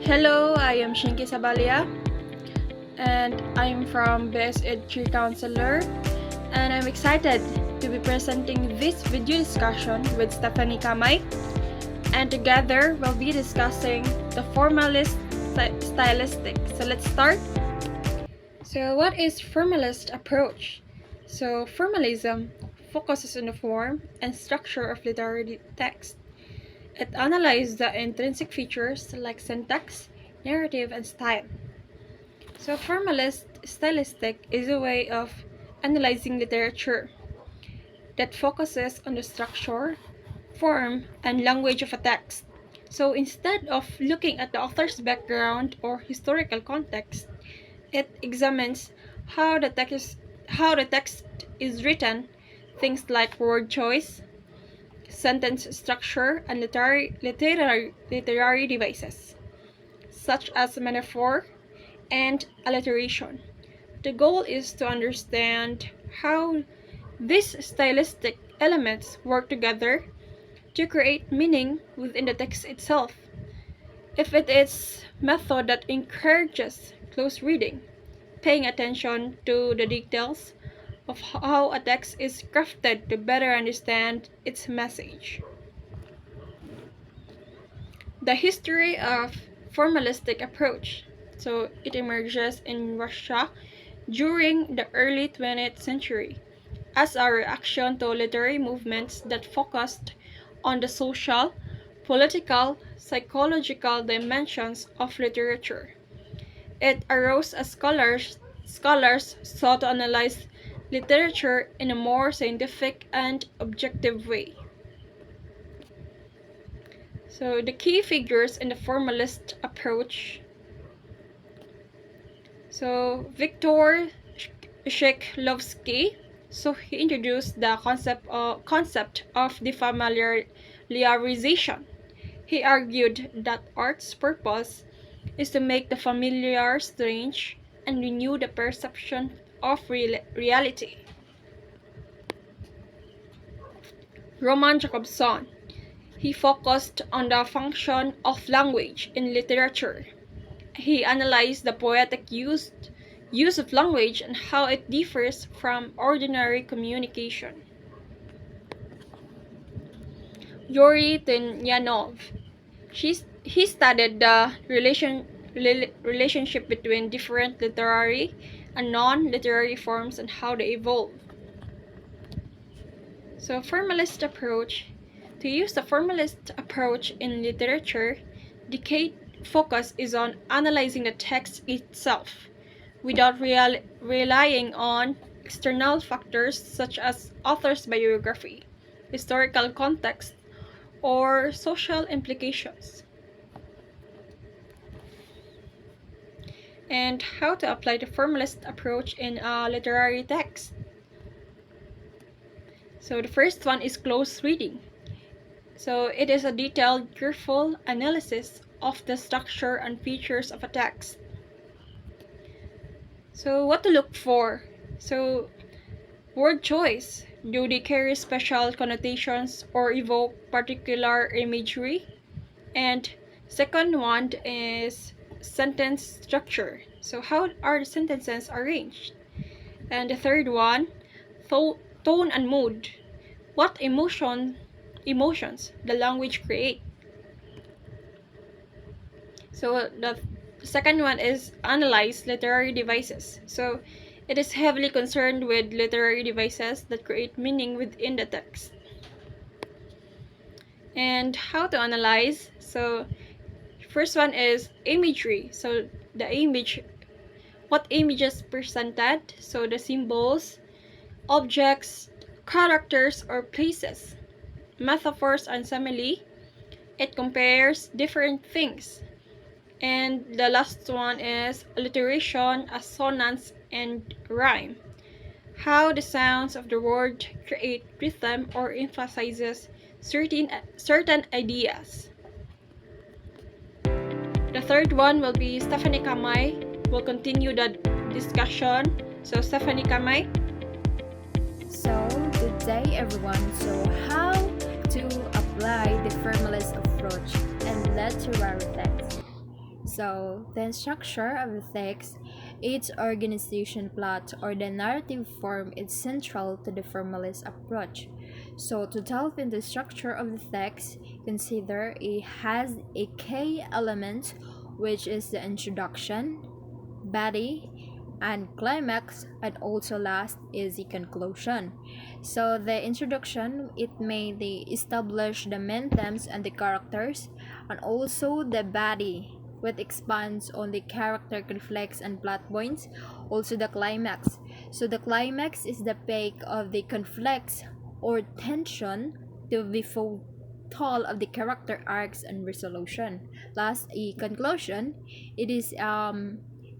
Hello, I am Shinki Saballa, and I'm from Best Ed Counselor, and I'm excited to be presenting this video discussion with Stephanie Camay, and together we'll be discussing the Formalist Stylistic. So let's start. So what is Formalist approach? So formalism focuses on the form and structure of literary text. It analyzes the intrinsic features like syntax, narrative, and style. So formalist stylistic is a way of analyzing literature that focuses on the structure, form, and language of a text. So instead of looking at the author's background or historical context, it examines how the text is written, things like word choice, sentence structure, and literary devices, such as metaphor and alliteration. The goal is to understand how these stylistic elements work together to create meaning within the text itself. If it is method that encourages close reading, paying attention to the details of how a text is crafted to better understand its message. The history of formalistic approach. So it emerges in Russia during the early 20th century as a reaction to literary movements that focused on the social, political, psychological dimensions of literature. It arose as scholars sought to analyze literature in a more scientific and objective way. So the key figures in the formalist approach. So Viktor Shklovsky, so he introduced the concept of defamiliarization. He argued that art's purpose is to make the familiar strange and renew the perception of reality. Roman Jakobson, he focused on the function of language in literature. He analyzed the poetic use of language and how it differs from ordinary communication. Yuri Tenyanov, he studied the relationship between different literary and non-literary forms and how they evolve. So formalist approach. To use the formalist approach in literature, the key focus is on analyzing the text itself without relying on external factors such as author's biography, historical context, or social implications. And how to apply the formalist approach in a literary text. So the first one is close reading. So it is a detailed, careful analysis of the structure and features of a text. So what to look for? So word choice. Do they carry special connotations or evoke particular imagery? And second one is sentence structure. So how are the sentences arranged? And the third one, tone and mood. What emotions the language create. So the second one is analyze literary devices. So it is heavily concerned with literary devices that create meaning within the text. And how to analyze. So first one is imagery. So the image, what images presented. So the symbols, objects, characters, or places. Metaphors and simile. It compares different things. And the last one is alliteration, assonance, and rhyme. How the sounds of the word create rhythm or emphasizes certain ideas. The third one will be Stephanie Camay. Will continue the discussion. So Stephanie Camay. So, good day everyone. So, how to apply the formalist approach in literary text? So, the structure of the text, its organization plot, or the narrative form is central to the formalist approach. So, to delve into the structure of the text, consider it has a key element, which is the introduction, body, and climax, and also last is the conclusion. So the introduction, it may establish the main themes and the characters, and also the body, which expands on the character conflicts and plot points. Also the climax, so the climax is the peak of the conflicts or tension to be toll of the character arcs and resolution. Last, a conclusion, it is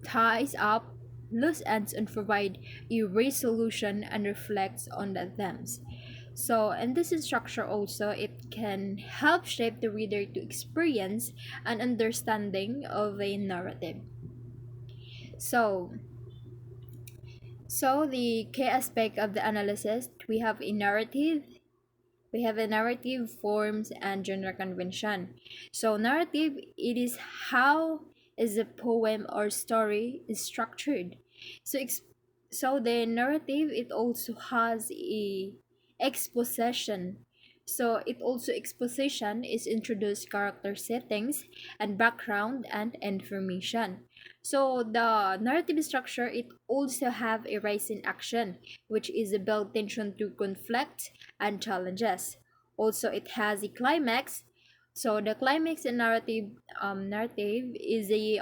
ties up loose ends and provide a resolution and reflects on the themes. So, and this structure also, it can help shape the reader to experience an understanding of a narrative. So, so the key aspect of the analysis, we have a narrative forms and genre convention. So narrative, it is how is a poem or story is structured. So so the narrative, it also has a exposition. So it also exposition is introduced character settings and background and information. So the narrative structure, it also have a rise in action, which is a build tension to conflict and challenges. Also, it has a climax. So the climax and narrative is the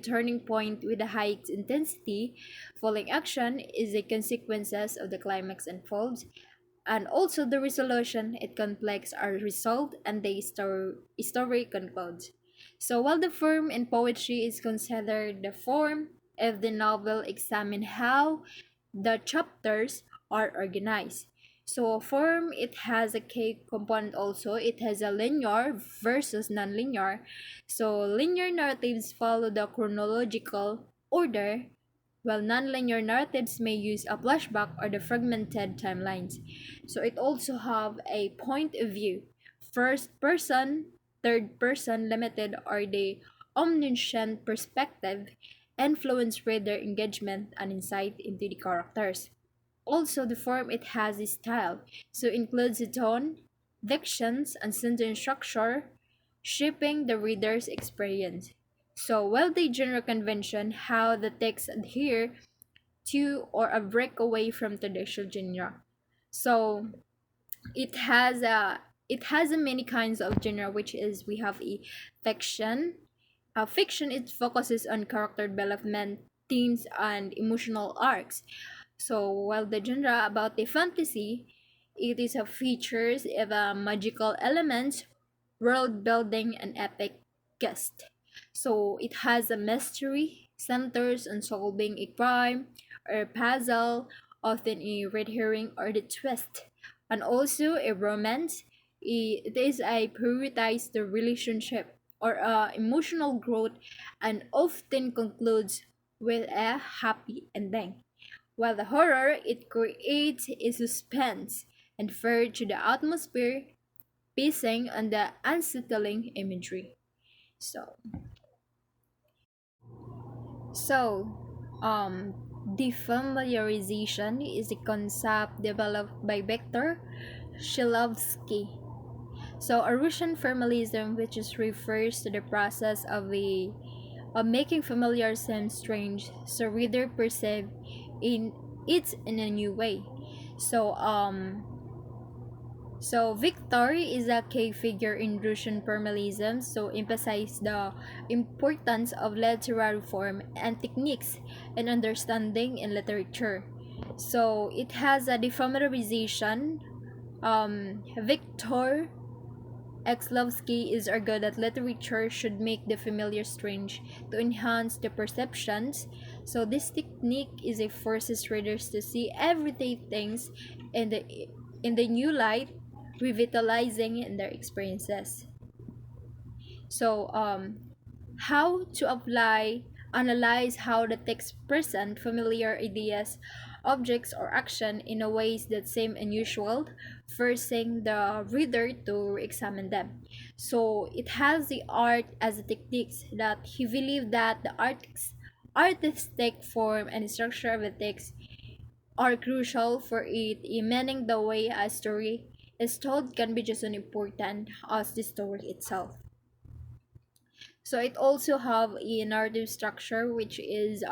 turning point with the high intensity. Following action is the consequences of the climax unfolds, and also the resolution, it conflicts are resolved and the story concludes. So while the form in poetry is considered the form of the novel, examine how the chapters are organized. So form, it has a key component also. It has a linear versus nonlinear. So linear narratives follow the chronological order, while nonlinear narratives may use a flashback or the fragmented timelines. So it also have a point of view, first person, third person, limited, or the omniscient perspective influence reader engagement and insight into the characters. Also, the form, it has a style, so includes the tone, dictions, and sentence structure, shaping the reader's experience. So, while the general convention, how the text adhere to or a break away from traditional genre. So, it has a many kinds of genre, which is we have a fiction. Fiction, it focuses on character development, themes, and emotional arcs. So while the genre about the fantasy, it is a features of a magical elements, world building, and epic quest. So it has a mystery, centers on solving a crime or puzzle, often a red herring or the twist, and also a romance. It is a prioritize the relationship or emotional growth, and often concludes with a happy ending. While the horror, it creates a suspense and fear to the atmosphere, basing on the unsettling imagery. So, so, defamiliarization is a concept developed by Viktor Shklovsky. So, a Russian formalism, which is refers to the process of making familiar seem strange, so reader perceive in it in a new way. So, Victor is a key figure in Russian formalism, so emphasize the importance of literary form and techniques and understanding in literature. So it has a defamiliarization. Victor Xlovsky is argued that literature should make the familiar strange to enhance the perceptions. So this technique is a forces readers to see everyday things in the new light, revitalizing in their experiences. So how to analyze how the text present familiar ideas objects or action in a ways that seem unusual, forcing the reader to examine them. So it has the art as a techniques that he believed that the artistic form and structure of the text are crucial for it, meaning the way a story is told can be just as important as the story itself. So it also have a narrative structure which is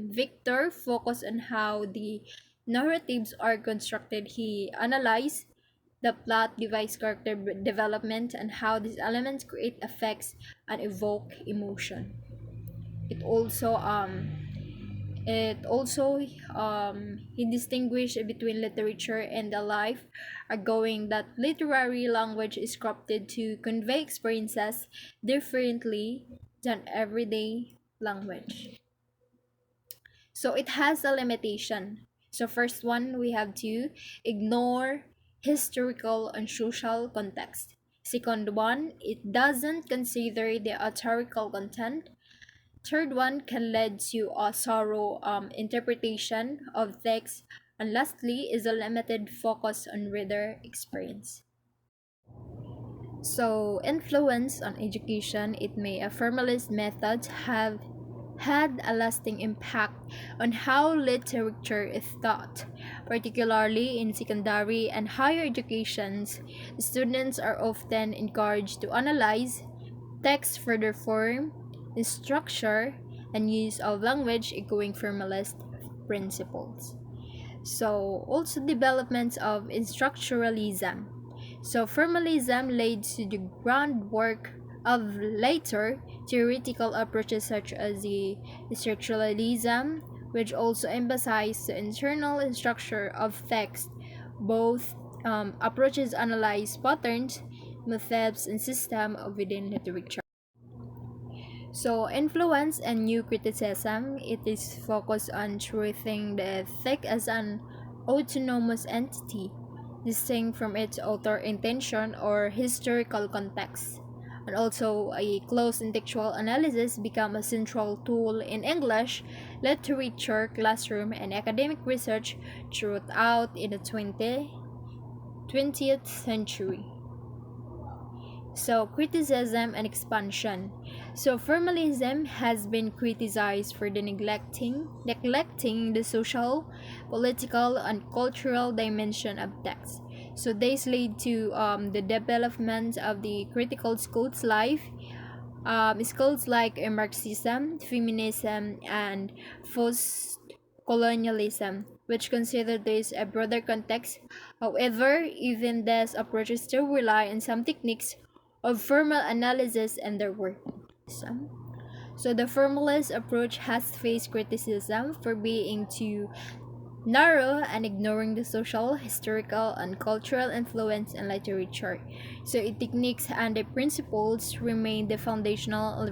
Victor focus on how the narratives are constructed. He analyzed the plot, device character development, and how these elements create effects and evoke emotion. It also he distinguished between literature and the life, arguing that literary language is crafted to convey experiences differently than everyday language. So it has a limitation. So first one, we have to ignore historical and social context. Second one, it doesn't consider the authorical content. Third one can lead to a sorrow interpretation of text. And lastly is a limited focus on reader experience. So influence on education, it may a formalist methods have had a lasting impact on how literature is taught, particularly in secondary and higher educations. Students are often encouraged to analyze text for their form, structure, and use of language echoing formalist principles. So, also developments of instructuralism. So, formalism laid to the groundwork of later theoretical approaches such as the structuralism, which also emphasized the internal structure of text. Both approaches analyze patterns, methods, and systems within literature. So, influence and new criticism, it is focused on treating the text as an autonomous entity, distinct from its author intention or historical context. And also, a close intellectual analysis become a central tool in English literature, classroom, and academic research throughout in the 20th century. So, criticism and expansion. So, formalism has been criticized for the neglecting the social, political, and cultural dimension of text. So, this led to the development of the critical schools like Marxism, feminism, and post-colonialism, which consider this a broader context. However, even these approaches still rely on some techniques of formal analysis and their work. So the formalist approach has faced criticism for being too narrow and ignoring the social, historical, and cultural influence in literature. So its techniques and the principles remain the foundational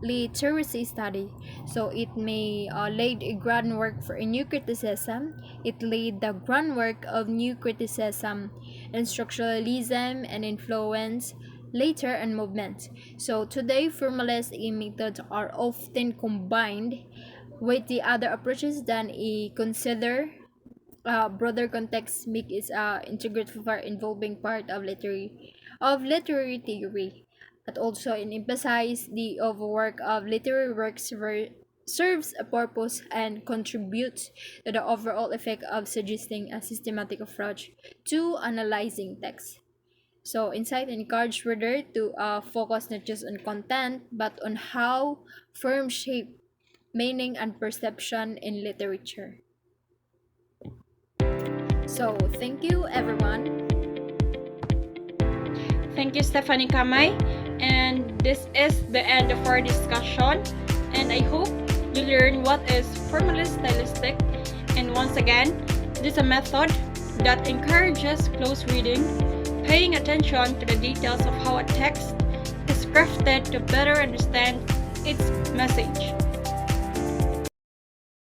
literacy study. So it may lay a groundwork for a new criticism. It laid the groundwork of new criticism and structuralism and influence later and movement. So today, formalist methods are often combined with the other approaches than a consider broader context make is integrated part involving part of literary theory, but also in emphasize the overwork of literary works serves a purpose and contributes to the overall effect of suggesting a systematic approach to analyzing text. So, insight encourage reader to focus not just on content but on how forms shape meaning and perception in literature. So, thank you everyone. Thank you, Stephanie Camay. And this is the end of our discussion. And I hope you learn what is formalist stylistic. And once again, it is a method that encourages close reading, paying attention to the details of how a text is crafted to better understand its message.